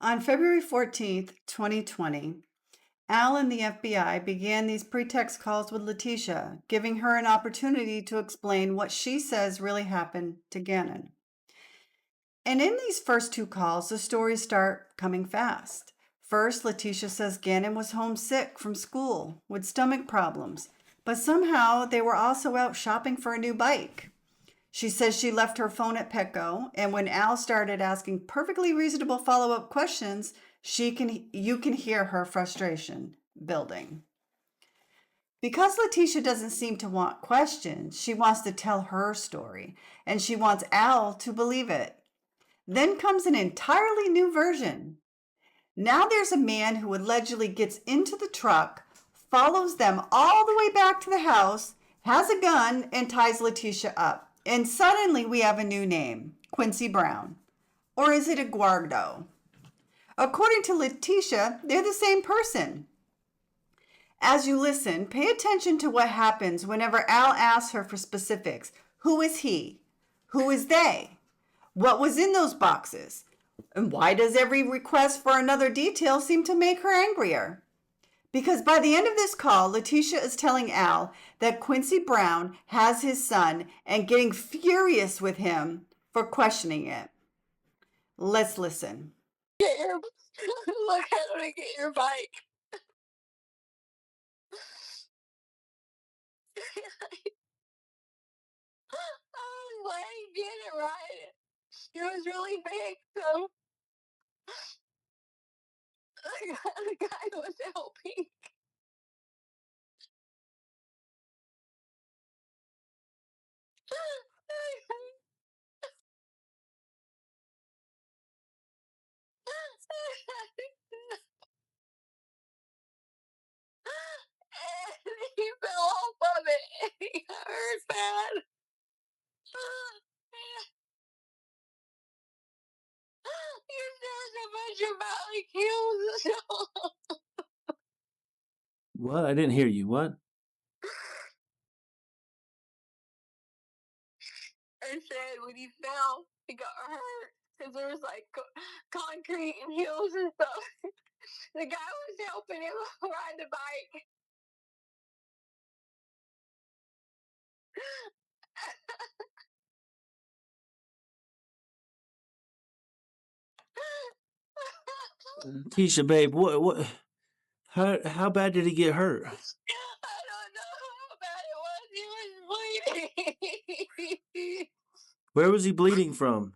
On February 14th, 2020, Al and the FBI began these pretext calls with Letecia, giving her an opportunity to explain what she says really happened to Gannon. And in these first two calls, the stories start coming fast. First, Letecia says Gannon was homesick from school with stomach problems, but somehow they were also out shopping for a new bike. She says she left her phone at Petco, and when Al started asking perfectly reasonable follow-up questions, you can hear her frustration building. Because Letecia doesn't seem to want questions, she wants to tell her story, and she wants Al to believe it. Then comes an entirely new version. Now there's a man who allegedly gets into the truck, follows them all the way back to the house, has a gun, and ties Letecia up. And suddenly we have a new name, Quincy Brown. Or is it Eduardo? According to Letecia, they're the same person. As you listen, pay attention to what happens whenever Al asks her for specifics. Who is he? Who is they? What was in those boxes? And why does every request for another detail seem to make her angrier? Because by the end of this call, Letecia is telling Al that Quincy Brown has his son and getting furious with him for questioning it. Let's listen. Get your look how to get your bike. I was like, get it right. It was really big, so the guy was helping. And he fell off of it and he got hurt bad. Your there's a bunch of valley kills. What? I didn't hear you. What? I said when he fell, he got hurt because there was like concrete and hills and stuff. The guy was helping him ride the bike. Tisha, babe, what? How bad did he get hurt? I don't know how bad it was. He was bleeding. Where was he bleeding from?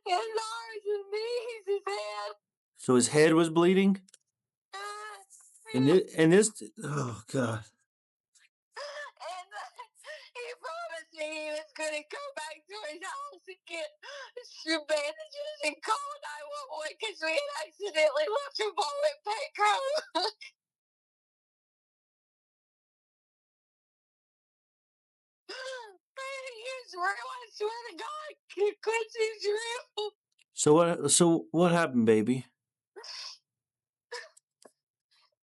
His arms, his knees, his head. So his head was bleeding? And this, oh God. And he promised me he was going to go back to his house and get some bandages and call 911 because we had accidentally left him all at Petco. He's real, I swear to God, Quincy's real. So what happened, baby?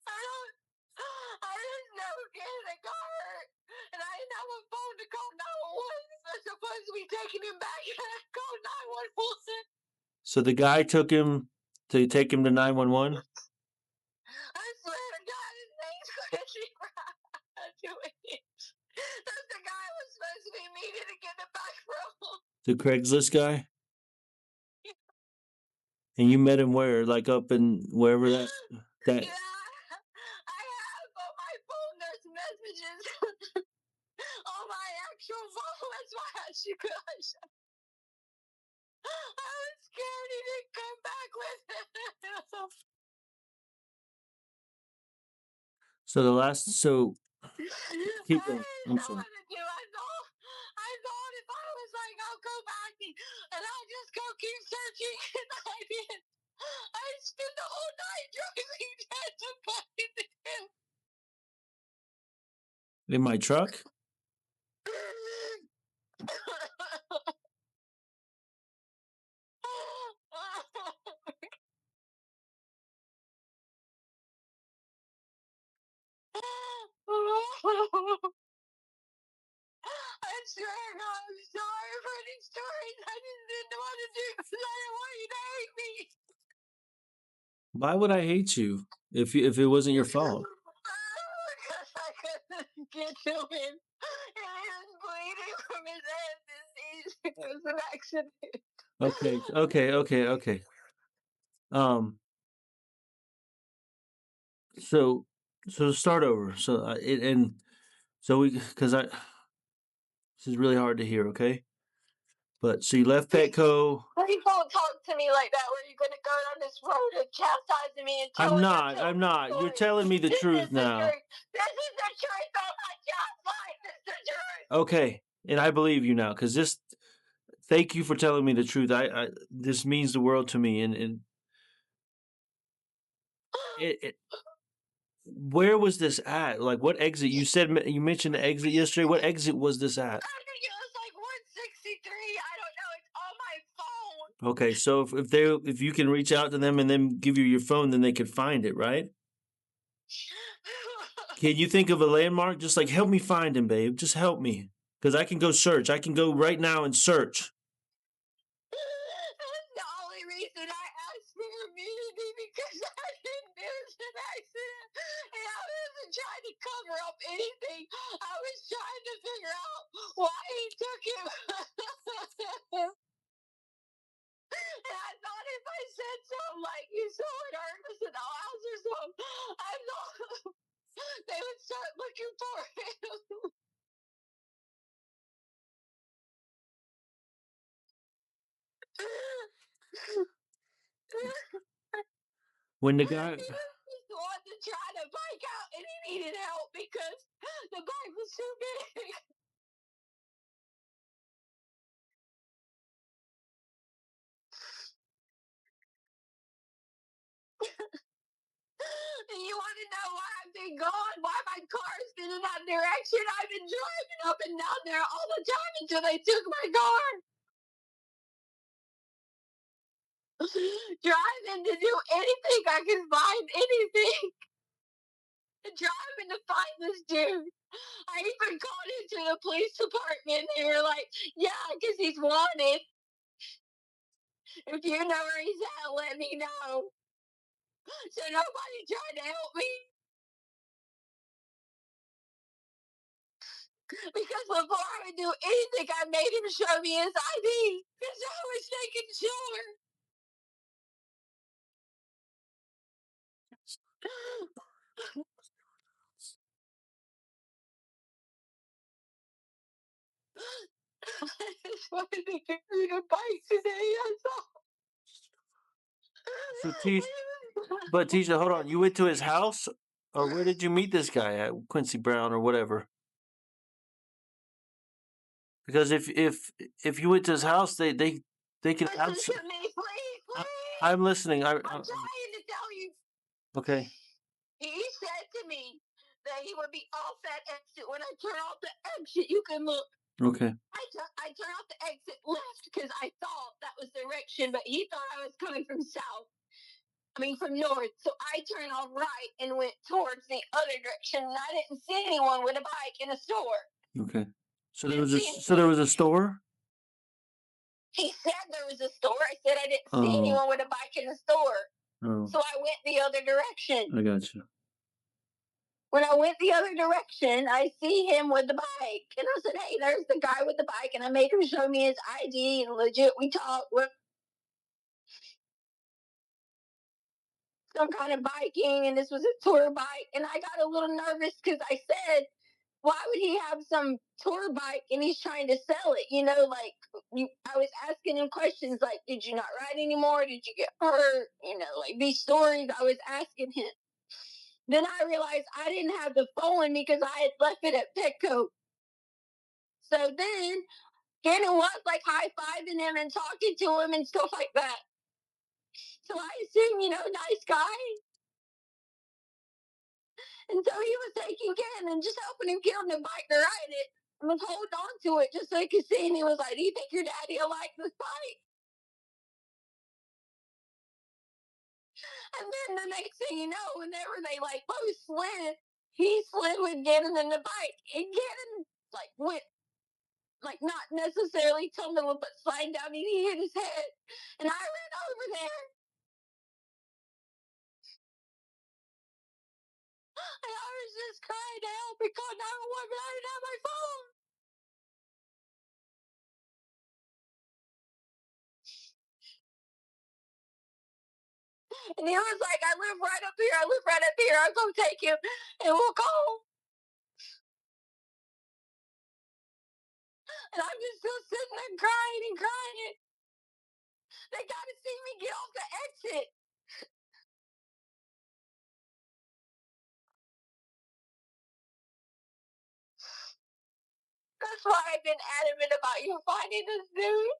I just know Gannon got hurt, and I didn't have a phone to call 911. I'm supposed to be taking him back, and I called 911. So the guy took him to take him to 911? I swear to God, his name's Quincy Brown. That's the guy I was supposed to be meeting to get it back from. The Craigslist guy? And you met him where? Like up in wherever that Yeah, I have on my phone, there's messages on my actual phone. That's why I should go. I was scared he didn't come back with it. so keep I going. didn't I'm know sorry. what to do. I thought if I was like, I'll go back and I'll just go keep searching, and I did. I spent the whole night driving down to find him. In my truck? I swear God, I'm sorry for these stories. I just didn't know what to do because I didn't want you to hate me. Why would I hate you if it wasn't your fault? Because I couldn't get to him. And he was bleeding from his head disease. It was an accident. Okay. Um, so so start over. So we because I this is really hard to hear. Okay, but so you left Petco. Please don't talk to me like that. Where you're gonna go down this road of chastising me and I'm telling not. yourself I'm the not. You're story. telling me the This truth is the now. truth. This is the truth. Oh my God, life is the truth. Okay, and I believe you now because this. Thank you for telling me the truth. This means the world to me. And it where was this at? Like, what exit? You mentioned the exit yesterday. What exit was this at? I think it was like 163. I don't know. It's on my phone. Okay, so if you can reach out to them and then give you your phone, then they can find it, right? Can you think of a landmark? Just like help me find him, babe. Just help me, because I can go search. I can go right now and search. That's the only reason I asked for immunity because I didn't do an accident. And I wasn't trying to cover up anything. I was trying to figure out why he took him. And I thought if I said something like you saw it hurt us in the house or something, I thought they would start looking for him. When the He guy, was the one to try to bike out and he needed help because the bike was too big. And you want to know why I've been gone? Why my car's been in that direction? I've been driving up and down there all the time until they took my car. Driving to do anything I can find, anything. Driving to find this dude. I even called into the police department. They were like, yeah, because he's wanted. If you know where he's at, let me know. So nobody tried to help me. Because before I would do anything, I made him show me his ID. Because I was making sure. I just wanted to get rid of bike today. That's all. so T, but Tisha, hold on. You went to his house, or where did you meet this guy at? Quincy Brown or whatever. Because if you went to his house, they can Listen answer. to me, please, please. I'm listening. I'm trying to tell you. Okay. He said to me that he would be off that exit. When I turn off the exit, you can look. Okay. I turn off the exit left because I thought that was the direction, but he thought I was coming from south. I mean, from north. So I turned off right and went towards the other direction. And I didn't see anyone with a bike in a store. Okay. So there Didn't was a see anyone. there was a store. He said there was a store. I said I didn't see Oh. anyone with a bike in the store. Oh. So I went the other direction. I got you. When I went the other direction, I see him with the bike. And I said, hey, there's the guy with the bike. And I made him show me his ID. And legit, we talked with some kind of biking. And this was a tour bike. And I got a little nervous because I said, why would he have some tour bike and he's trying to sell it? You know, like I was asking him questions like, did you not ride anymore? Did you get hurt? You know, like these stories I was asking him. Then I realized I didn't have the phone because I had left it at Petco. So then Gannon was like high fiving him and talking to him and stuff like that. So I assume, you know, nice guy. And so he was taking Gannon, just helping him get on the bike to ride it. And was holding on to it just so he could see. And he was like, do you think your daddy will like this bike? And then the next thing you know, whenever they like both slid, he slid with Gannon in the bike. And Gannon like went like not necessarily tumbling, but sliding down and he hit his head. And I ran over there. And I was just crying to help and call 911, but I didn't have my phone. And he was like, I live right up here. I live right up here. I'll go take him and we'll call. And I'm just still sitting there crying and crying. They got to see me get off the exit. That's why I've been adamant about you finding this dude.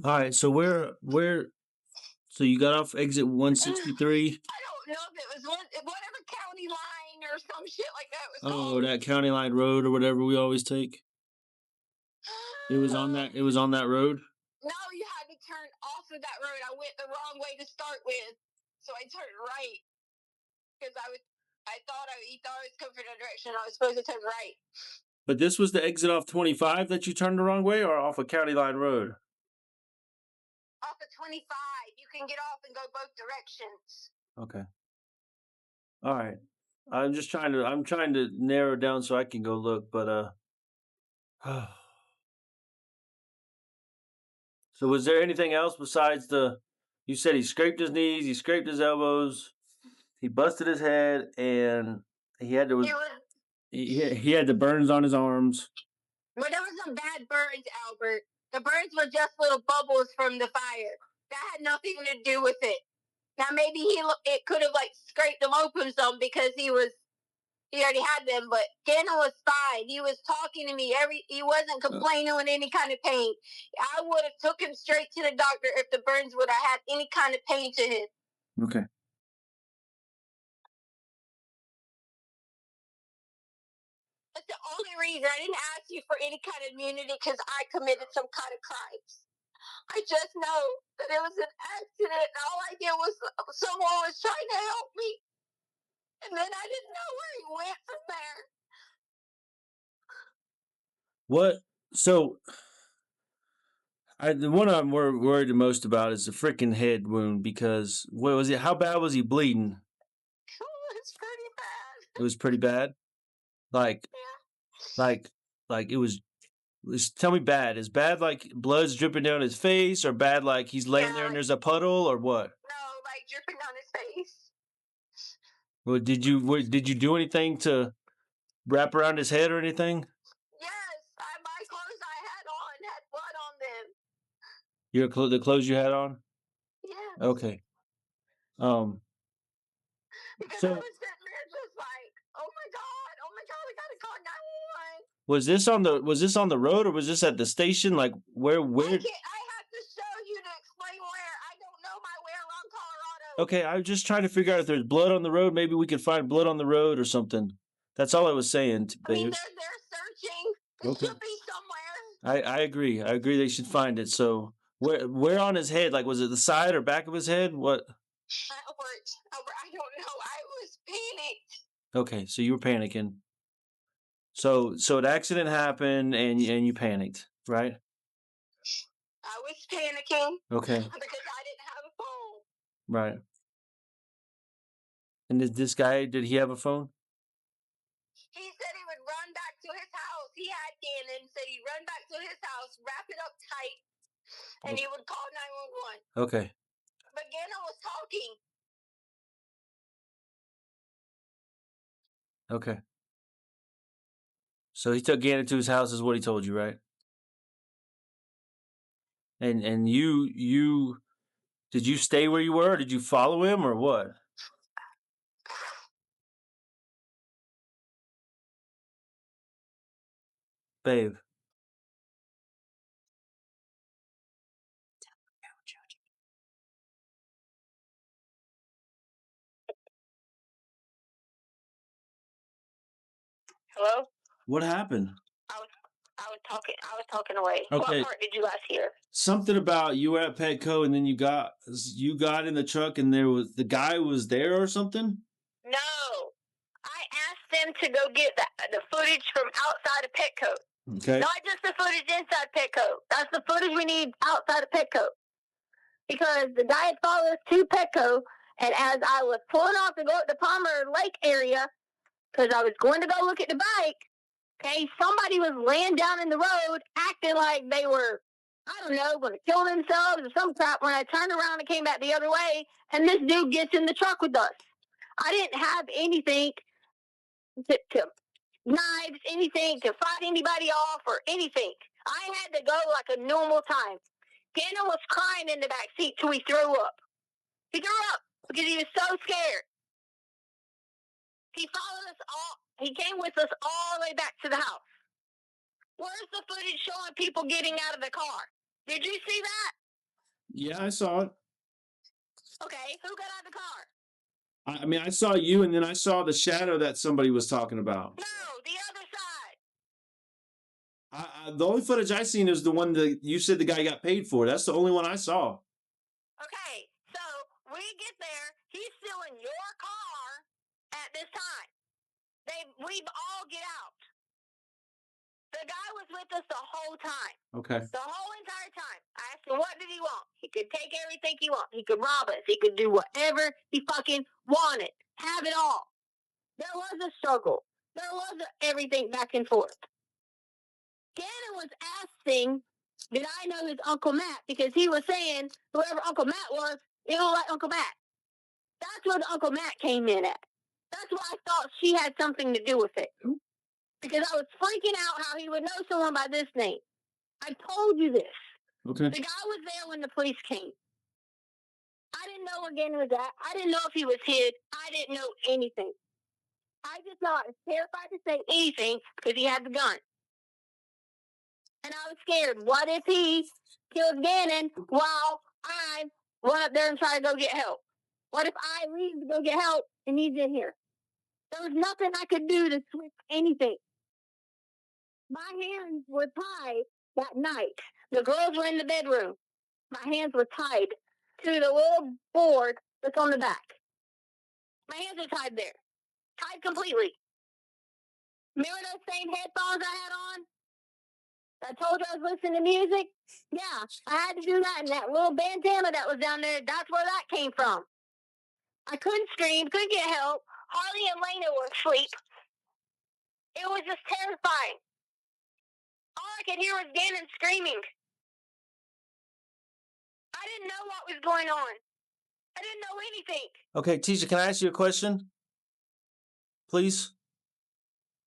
All right, so so you got off exit 163? I don't know if it was whatever county line or some shit like that was Oh, called. that County Line Road or whatever we always take. It was on that road? No, you had to turn off of that road. I went the wrong way to start with, so I turned right because he thought I was coming from the direction I was supposed to turn right. But this was the exit off 25 that you turned the wrong way, or off of County Line Road? Off of 25, you can get off and go both directions. Okay. All right. I'm trying to narrow down so I can go look, but So was there anything else besides you said he scraped his knees, he scraped his elbows, he busted his head, and he had he had the burns on his arms. But there was some bad burns, Albert. The burns were just little bubbles from the fire. That had nothing to do with it. Now maybe it could have like scraped them open some because he already had them, but Gannon was fine. He was talking to me. He wasn't complaining with any kind of pain. I would have took him straight to the doctor if the burns would have had any kind of pain to him. Okay. That's the only reason I didn't ask you for any kind of immunity because I committed some kind of crimes. I just know that it was an accident and all I did was someone was trying to help me. And then I didn't know where he went from there. What? So, the one I'm worried the most about is the freaking head wound because what was it? How bad was he bleeding? It's pretty bad. It was pretty bad. Like, yeah. like it was. Tell me bad. Is bad like blood's dripping down his face, or bad like he's laying there and there's a puddle, or what? No, like dripping down his face. Well, did you do anything to wrap around his head or anything? Yes, my clothes I had on had blood on them. The clothes you had on? Yeah. Okay. Because I was sitting there just like, oh my god, I gotta call 911. Was this on the road or was this at the station? Like where? I have to show you to explain where. I don't know my way around Colorado. Okay, I was just trying to figure out if there's blood on the road. Maybe we could find blood on the road or something. That's all I was saying. I mean, they're searching. It should be somewhere. I agree. I agree they should find it. So where on his head? Like was it the side or back of his head? What? Albert, I don't know. I was panicked. Okay, so you were panicking. So an accident happened and you panicked, right? I was panicking. Okay. Because I didn't have a phone. Right. And this guy, did he have a phone? He said he would run back to his house. He had Gannon, said he'd run back to his house, wrap it up tight, and he would call 911. Okay. But Gannon was talking. Okay. So he took Gannon to his house is what he told you, right? And you did you stay where you were or did you follow him or what? Babe. Hello? What happened? I was talking away. Okay. What part did you guys hear? Something about you were at Petco and then you got in the truck and the guy was there or something? No. I them to go get the footage from outside of Petco. Okay. Not just the footage inside Petco. That's the footage we need outside of Petco. Because the guy had followed us to Petco, and as I was pulling off to go up the Palmer Lake area, because I was going to go look at the bike, okay, somebody was laying down in the road acting like they were, I don't know, going to kill themselves or some crap. When I turned around and came back the other way, and this dude gets in the truck with us. I didn't have anything to knives, anything to fight anybody off or anything. I had to go like a normal time. Gannon was crying in the back seat till he threw up. He threw up because he was so scared. He followed us all. He came with us all the way back to the house. Where's the footage showing people getting out of the car? Did you see that? Yeah, I saw it. Okay, who got out of the car? I mean, I saw you, and then I saw the shadow that somebody was talking about. No, the other side. The only footage I seen is the one that you said the guy got paid for. That's the only one I saw. Okay, so we get there. He's still in your car at this time. We all get out. The guy was with us the whole time. Okay. The whole entire time. I asked him, what did he want? He could take everything he wanted. He could rob us. He could do whatever he fucking wanted. Have it all. There was a struggle. There was everything back and forth. Gannon was asking, did I know his Uncle Matt? Because he was saying, whoever Uncle Matt was, it was like Uncle Matt. That's where the Uncle Matt came in at. That's why I thought she had something to do with it. Because I was freaking out how he would know someone by this name. I told you this. Okay. The guy was there when the police came. I didn't know where Gannon was at. I didn't know if he was hid. I didn't know anything. I just know I was terrified to say anything because he had the gun. And I was scared. What if he kills Gannon while I run up there and try to go get help? What if I leave to go get help and he's in here? There was nothing I could do to switch anything. My hands were tied that night. The girls were in the bedroom. My hands were tied to the little board that's on the back. My hands are tied there. Tied completely. Remember those same headphones I had on? I told you I was listening to music? Yeah, I had to do that. And that little bandana that was down there, that's where that came from. I couldn't scream, couldn't get help. Harley and Lena were asleep. It was just terrifying. All I could hear was Gannon screaming. I didn't know what was going on. I didn't know anything. Okay, Tisha, can I ask you a question? Please?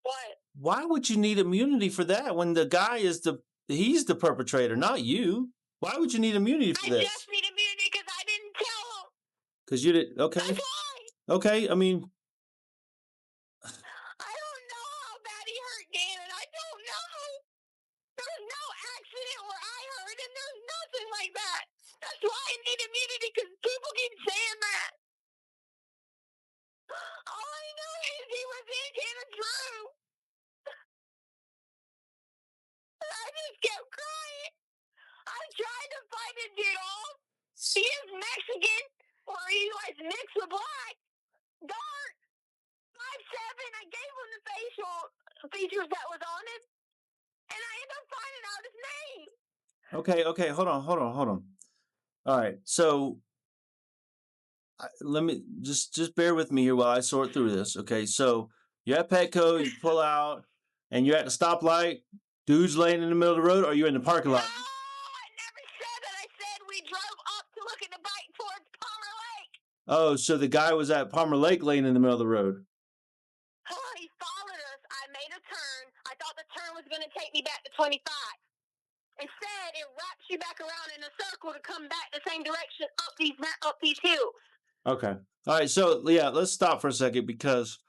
What? Why would you need immunity for that when the guy he's the perpetrator, not you? Why would you need immunity for this? I just need immunity because I didn't tell him. Because you didn't, okay. That's why. Okay, I mean. I don't know how bad he hurt Gannon. I don't know. There's no accident where I heard, and there's nothing like that. That's why I need immunity, because people keep saying that. All I know is he was in Gannon's room. I just kept crying. I tried to fight the dude off. He is Mexican, or he was mixed with black. Dark. 5'7". I gave him the facial features that was on him, and I ended up finding out his name. Okay, hold on. All right, so let me just bear with me here while I sort through this. Okay, so you're at Petco, you pull out, and you're at the stoplight. Dude's laying in the middle of the road, or you're in the parking lot? No, I never said that. I said we drove up to look at the bike towards Palmer Lake. Oh, so the guy was at Palmer Lake laying in the middle of the road. Oh, he followed us. I made a turn. I thought the turn was going to take me back to 25. Instead, it wraps you back around in a circle to come back the same direction up these hills. Okay. All right. So yeah, let's stop for a second because.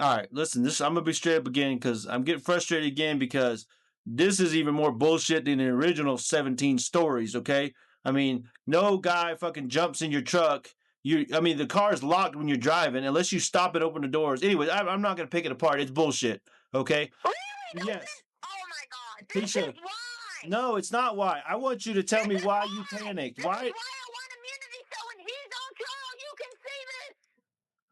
All right, listen. I'm gonna be straight up again because I'm getting frustrated again because this is even more bullshit than the original 17 stories. Okay. I mean, no guy fucking jumps in your truck. The car's locked when you're driving unless you stop and open the doors. Anyway, I'm not gonna pick it apart. It's bullshit. Okay. Really? Yes. Oh my God. This Tisha, is why. no, it's not why. I want you to tell me why you panicked. This Why? is why I want immunity, so when he's on trial, you can see this.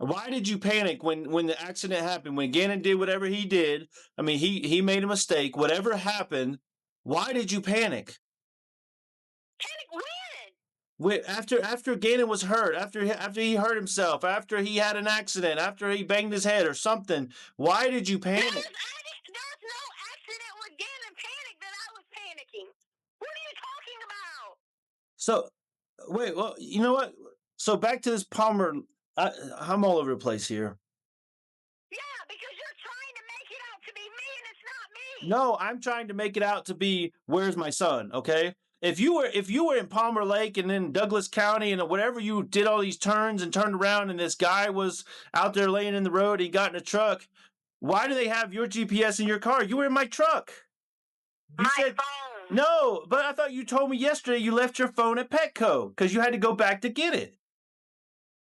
Why did you panic when the accident happened? When Gannon did whatever he did, I mean, he made a mistake. Whatever happened, why did you panic? Panic when? After Gannon was hurt, after he hurt himself, after he had an accident, after he banged his head or something, why did you panic? There's no accident with Gannon panic that I was panicking. What are you talking about? So, wait, well, you know what? So back to this Palmer. I'm all over the place here. Yeah, because you're trying to make it out to be me and it's not me. No, I'm trying to make it out to be where's my son, okay? If you were in Palmer Lake and then Douglas County and whatever, you did all these turns and turned around and this guy was out there laying in the road, he got in a truck. Why do they have your GPS in your car? You were in my truck. You said phone. No, but I thought you told me yesterday you left your phone at Petco because you had to go back to get it.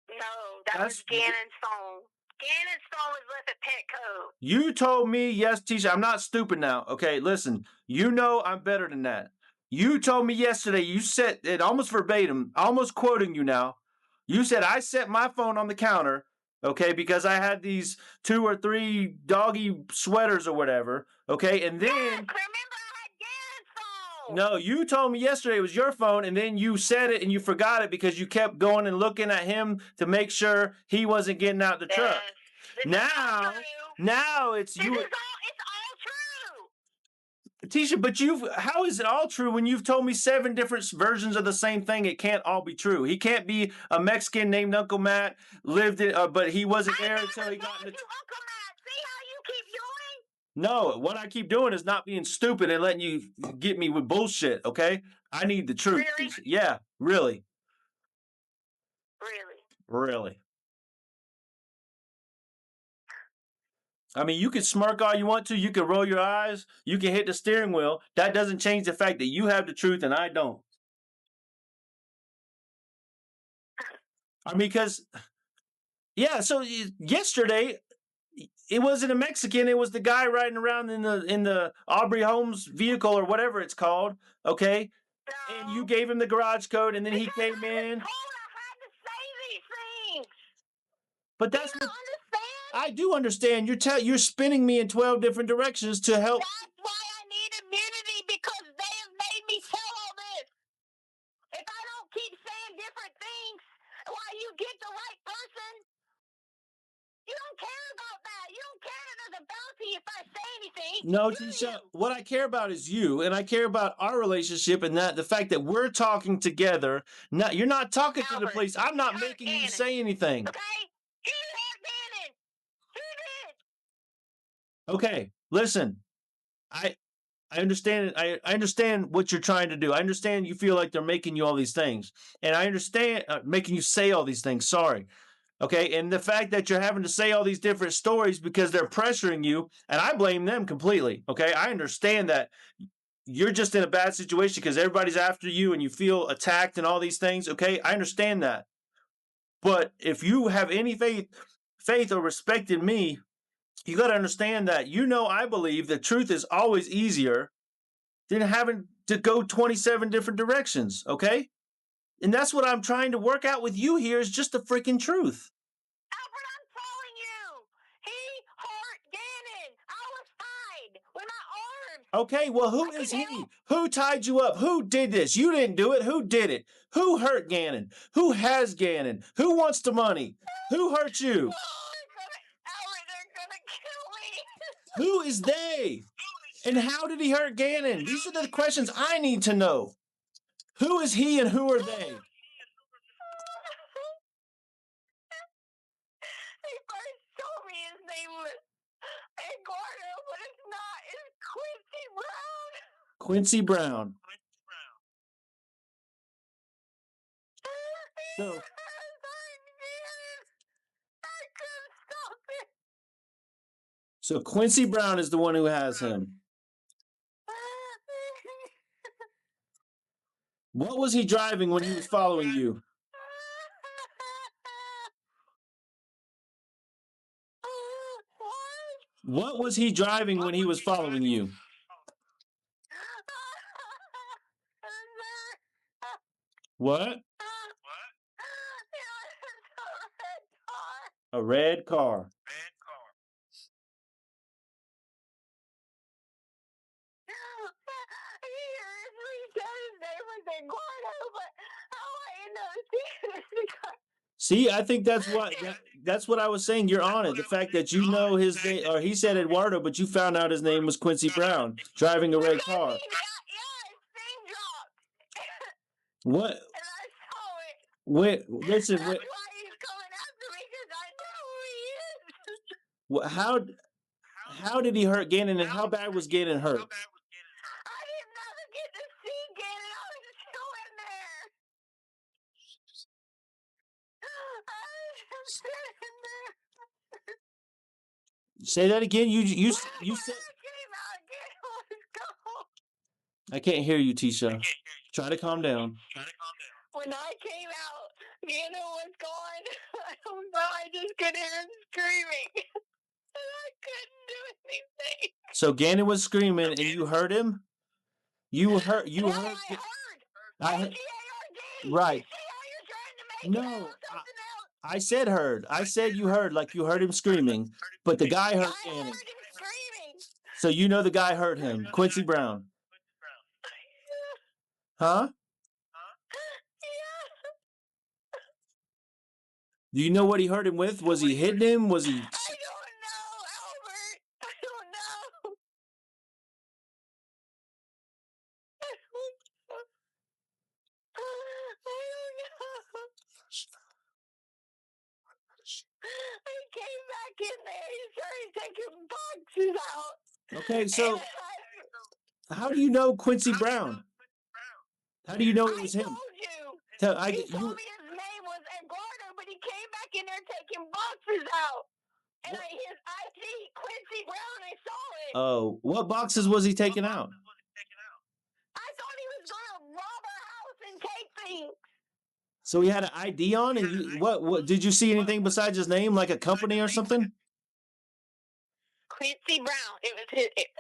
No, that was Gannon's phone. Gannon's phone was left at Petco. You told me, yes, Tisha, I'm not stupid now. Okay, listen, you know I'm better than that. You told me yesterday, you said it almost verbatim, almost quoting you now. You said I set my phone on the counter, okay, because I had these 2 or 3 doggy sweaters or whatever, okay, and then... Yes, remember I had Gannon's phone. No, you told me yesterday it was your phone, and then you said it and you forgot it because you kept going and looking at him to make sure he wasn't getting out the truck. Now it's you. It's all true. Tisha, but how is it all true when you've told me 7 different versions of the same thing? It can't all be true. He can't be a Mexican named Uncle Matt, but he wasn't there until he got in the... Uncle Matt, see how you keep doing? No, what I keep doing is not being stupid and letting you get me with bullshit, okay? I need the truth. Really? Yeah, really. Really? Really. I mean, you can smirk all you want to. You can roll your eyes. You can hit the steering wheel. That doesn't change the fact that you have the truth and I don't. I mean, because, yeah, so yesterday, it wasn't a Mexican. It was the guy riding around in the Aubrey Holmes vehicle or whatever it's called, okay? No. And you gave him the garage code, and then he came in. I had to say these things. But that's what understand? I do understand. You're spinning me in 12 different directions to help. That's why I need immunity, because they have made me tell all this. If I don't keep saying different things while you get the right person, you don't care about that. You don't care that there's a bounty if I say anything. No, Tisha, what I care about is you, and I care about our relationship and that the fact that we're talking together. You're not talking to the police. I'm not making you say anything. Okay? He hurt Gannon. He did. Okay, listen. I understand. I understand what you're trying to do. I understand you feel like they're making you all these things, and I understand making you say all these things. Sorry. Okay, and the fact that you're having to say all these different stories because they're pressuring you, and I blame them completely. Okay, I understand that you're just in a bad situation because everybody's after you and you feel attacked and all these things. Okay, I understand that. But if you have any faith or respect in me, you got to understand that, I believe the truth is always easier than having to go 27 different directions, okay? And that's what I'm trying to work out with you here is just the freaking truth. Albert, I'm telling you, he hurt Gannon. I was tied with my arms. Okay, well, who is he? Who tied you up? Who did this? You didn't do it. Who did it? Who hurt Gannon? Who has Gannon? Who wants the money? Who hurt you? Albert, they're gonna kill me. Who is they? And how did he hurt Gannon? These are the questions I need to know. Who is he and who are they? He first told me his name was Eduardo, but it's not. It's Quincy Brown. Quincy Brown. So, so Quincy Brown is the one who has him. What was he driving when he was following you? What was he driving when he was following you? What? A red car. See, I think that's what I was saying. You're on it. The fact that you know his name, or he said Eduardo, but you found out his name was Quincy Brown, driving a red car. What? And I saw it. Wait, listen. That's why he's coming after me, because I know who he is. How did he hurt Gannon, and how bad was Gannon hurt? I didn't never get to see Gannon. I was still in there. I was still in there. Say that again. You When said. I came out, Gannon was gone. I can't hear you, Tisha. Try to calm down. When I came out, Gannon was gone. I don't know. I just could hear him screaming. And I couldn't do anything. So Gannon was screaming, and you heard him. You heard. No, I heard. I H-E-A-R-D. right. You see how you're trying to make it out something else? I said heard. I said you heard, like you heard him screaming, but the guy heard I Gannon. heard him screaming. So you know the guy heard him, Quincy Brown. Huh? Yeah. Do you know what he heard him with? Was he hitting him? Was he? I don't know, Albert. I don't know. I don't know. I came back in there. He started taking boxes out. Okay, so how do you know Quincy Brown? How do you know it was him? I told you. He told me his name was Eduardo, but he came back in there taking boxes out. And his ID, Quincy Brown, I saw it. Oh, what boxes was he taking out? I thought he was going to rob a house and take things. So he had an ID on, and you, what did you see anything besides his name, like a company or something? Quincy Brown. It was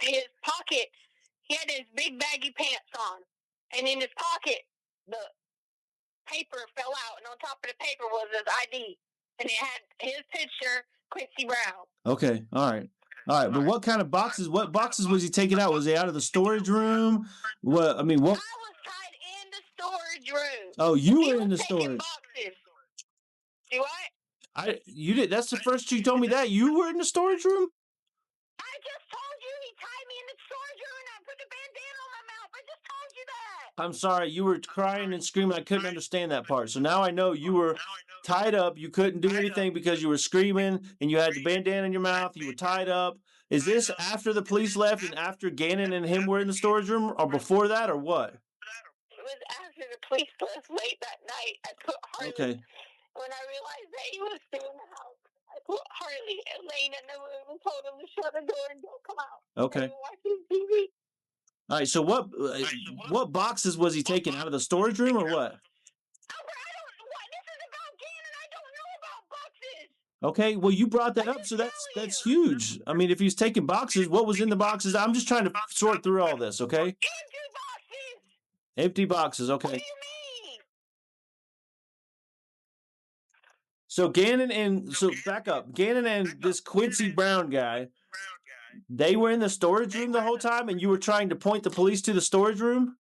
his pocket. He had his big baggy pants on, and in his pocket, the paper fell out, and on top of the paper was his ID, and it had his picture, Quincy Brown. Okay, all right. But what kind of boxes? What boxes was he taking out? Was he out of the storage room? What? I mean, what? I was tied in the storage room. Oh, you were in the storage. Boxes. Do what? You did. That's the first you told me that you were in the storage room. I just told you he tied me in the storage room and I put the bandana on my mouth. I just told you that. I'm sorry, you were crying and screaming. I couldn't understand that part. So now I know you were tied up. You couldn't do anything because you were screaming and you had the bandana in your mouth. You were tied up. Is this after the police left and after Gannon and him were in the storage room, or before that, or what? It was after the police left late that night. I put Harley. Okay. When I realized that he was still in the house, I put Harley and Lane in the room and told him to shut the door and don't come out. Okay. And watching TV. All right. So what boxes was he taking out of the storage room, or what? Albert, I don't know what this is about, Gannon. I don't know about boxes. Okay, well, you brought that up, so that's huge. I mean, if he's taking boxes, what was in the boxes? I'm just trying to sort through all this, okay? Empty boxes. Empty boxes, okay. What do you mean? So back up. Gannon and this Quincy Brown guy, they were in the storage room the whole time, and you were trying to point the police to the storage room?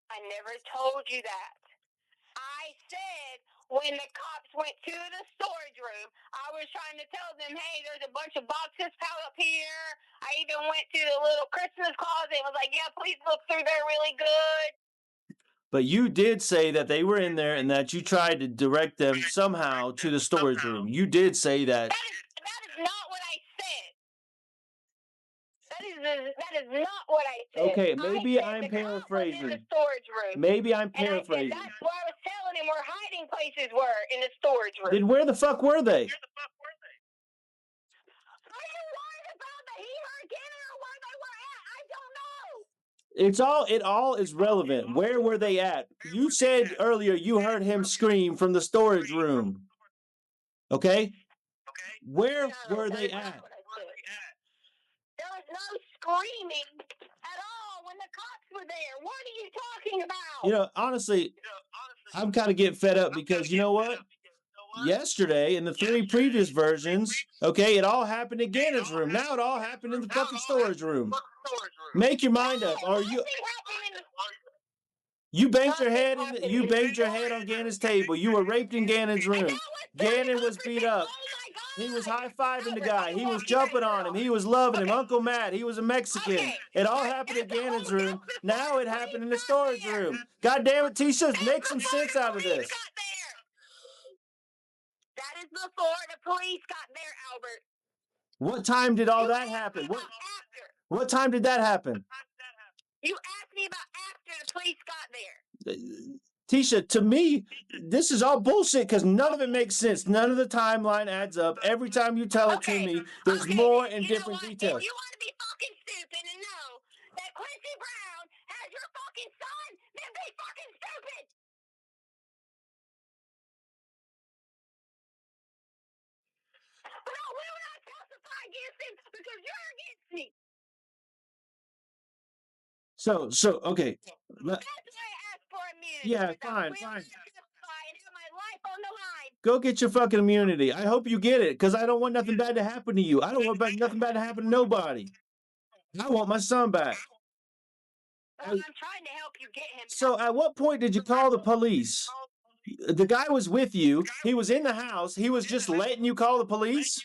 I never told you that. I said when the cops went to the storage room, I was trying to tell them, hey, there's a bunch of boxes piled up here. I even went to the little Christmas closet and was like, yeah, please look through there really good. But you did say that they were in there and that you tried to direct them somehow to the storage room. You did say that. That is not what I said. That is not what I said. Okay, maybe I'm paraphrasing. In the storage room. Maybe I'm paraphrasing. And that's what I was telling him where hiding places were in the storage room. Then where the fuck were they? Are you worried about that he heard Gannon or where they were at? I don't know. It all is relevant. Where were they at? You said earlier you heard him scream from the storage room. Okay? Where were they at? There was no screaming at all when the cops were there. What are you talking about? You know, honestly, I'm kind of getting fed up because you know what? yesterday in the 3 previous versions, okay, it all happened in Gannon's room. Now it all happened in the fucking storage room. Make your mind up. Are you banged your head on Gannon's table. You were raped in Gannon's room. Gannon was beat up. He was high-fiving the guy. He was jumping on him. He was loving him. Uncle Matt, he was a Mexican. It all happened in Gannon's room. Now it happened in the storage room. God damn it, Tisha, make some sense out of this. That is before the police got there, Albert. What time did all that happen? What time did that happen? You asked me about after the police got there. Tisha, to me, this is all bullshit because none of it makes sense. None of the timeline adds up. Every time you tell it to me, there's more and different details. If you want to be fucking stupid and know that Quincy Brown has your fucking son, then be fucking stupid. No, we will not testify against him because you're against me. Okay. That's why I asked for immunity. Yeah, fine. And have my life on the line. Go get your fucking immunity. I hope you get it, because I don't want nothing bad to happen to you. I don't want nothing bad to happen to nobody. I want my son back. Well, I'm trying to help you get him. So at what point did you call the police? The guy was with you. He was in the house. He was just letting you call the police?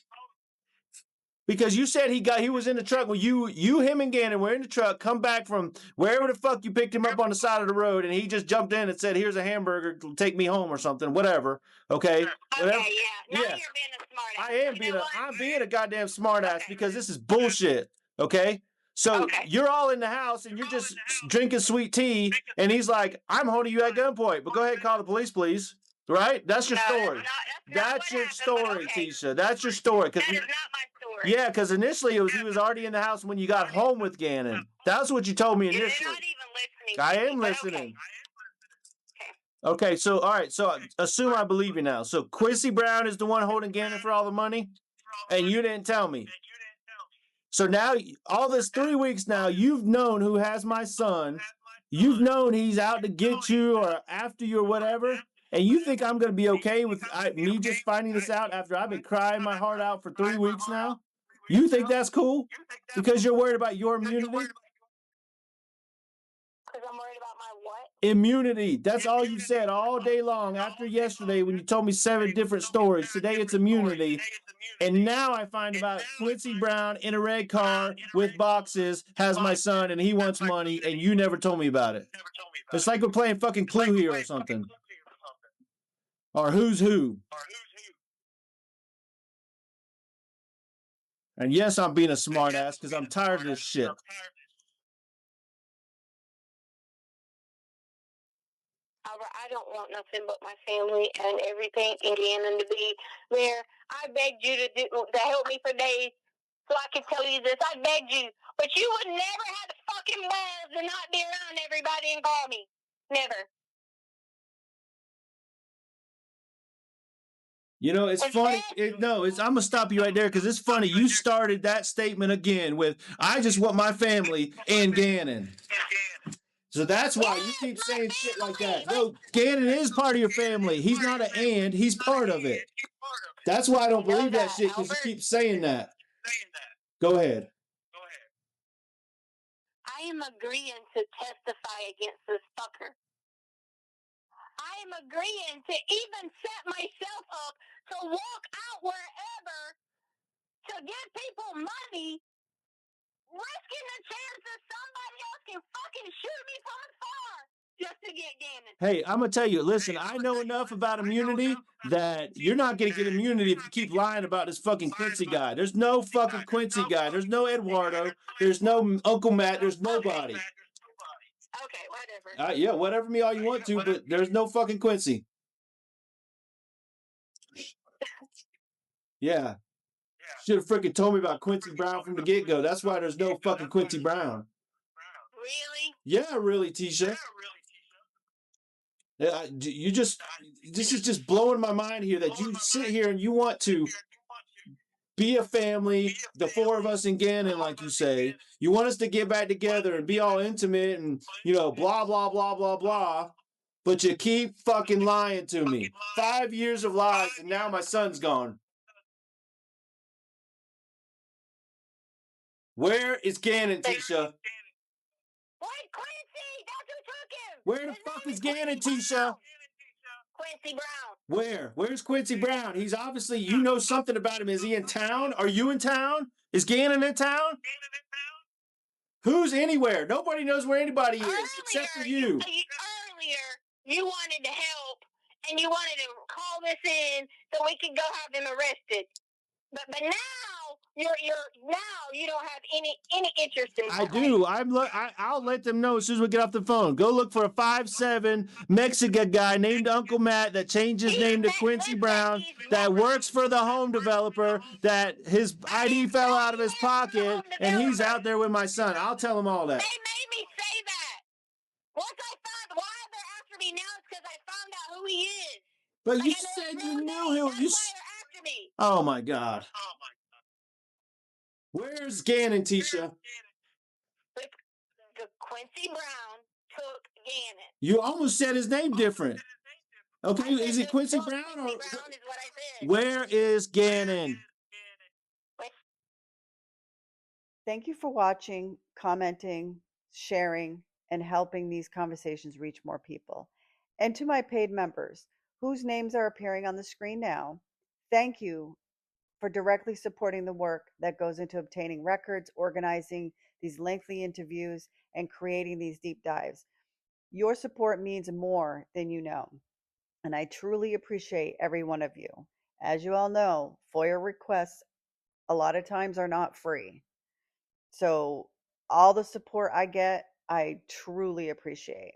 Because you said he was in the truck. Well, you, him, and Gannon were in the truck, come back from wherever the fuck you picked him up on the side of the road, and he just jumped in and said, "Here's a hamburger, take me home," or something, whatever. Okay? Whatever. Okay, yeah. Now you're being a smartass. I'm being a goddamn smartass because this is bullshit. Okay? So you're all in the house and you're just drinking sweet tea, and he's like, "I'm holding you at gunpoint, but go ahead and call the police, please." Right? That's your story. That's your story, Tisha. That's your story. That is not my story. Yeah, because initially he was already in the house when you got home with Gannon. That's what you told me initially. You're not even listening. I am listening. Okay, so all right, so assume I believe you now. So Quincy Brown is the one holding Gannon for all the money, and you didn't tell me. So now, all this 3 weeks now, you've known who has my son. You've known he's out to get you or after you or whatever. And you think I'm going to be okay with me just finding this out after I've been crying my heart out for 3 weeks now? You think that's cool? Because you're worried about your immunity? Because I'm worried about my what? Immunity. That's all you said all day long after yesterday when you told me 7 different stories. Today it's immunity. And now I find about Quincy Brown in a red car with boxes, has my son, and he wants money, and you never told me about it. It's like we're playing fucking Clue here or something. Or Who's Who. And yes, I'm being a smartass because I'm tired of this shit. Albert, I don't want nothing but my family and everything and Gannon to be there. I begged you to help me for days so I could tell you this. I begged you. But you would never have the fucking balls to not be around everybody and call me. Never. You know, it's funny. I'm going to stop you right there because it's funny. You started that statement again with, "I just want my family and Gannon." So that's why you keep saying shit like that. No, Gannon is part of your family. He's not an and, he's part of it. That's why I don't believe that shit, because you keep saying that. Go ahead. I am agreeing to testify against this fucker. I am agreeing to even set myself up to walk out wherever to give people money, risking the chance that somebody else can fucking shoot me from afar just to get Gannon. Hey, I'm going to tell you, listen, I know enough about immunity that you're not going to get immunity if you keep lying about this fucking Quincy guy. There's no fucking Quincy guy. There's no Eduardo. There's no Uncle Matt. There's nobody. Okay, whatever. Yeah, whatever me all you want to, but there's no fucking Quincy. Yeah. Should have freaking told me about Quincy Brown from the get-go. That's why there's no fucking Quincy Brown. Really? Yeah, really, Tisha. This is just blowing my mind here that you sit here and you want to be a family, the 4 of us in Gannon, like you say. You want us to get back together and be all intimate and, blah, blah, blah, blah, blah. but you keep fucking lying to me. 5 years of lies, and now my son's gone. Where is Gannon, Tisha? What, Quincy? That's who took him. Where the fuck is Gannon, Tisha? Quincy Brown. Where? Where's Quincy Brown? He's obviously, you know something about him. Is he in town? Are you in town? Is Gannon in town? Who's anywhere? Nobody knows where anybody is except for you. Earlier, you wanted to help, and you wanted to call this in so we could go have him arrested. But now you don't have any interest in that. I do. I'll let them know as soon as we get off the phone. Go look for a 5'7" Mexican guy named Uncle Matt that changed his name to Quincy Brown, that works for the home developer, that his ID fell out of his pocket, and he's out there with my son. I'll tell him all that. They made me say that. Once I found why they're after me now is because I found out who he is. But you said you knew him. That's why they're after me. Oh my God. Where's Gannon, Tisha? The Quincy Brown took Gannon. You almost said his name different. Okay, is it Quincy Brown or Brown is what I said. where is Gannon? Thank you for watching, commenting, sharing, and helping these conversations reach more people. And to my paid members, whose names are appearing on the screen now, thank you for directly supporting the work that goes into obtaining records, organizing these lengthy interviews, and creating these deep dives. Your support means more than you know, and I truly appreciate every one of you. As you all know, FOIA requests a lot of times are not free. So all the support I get, I truly appreciate.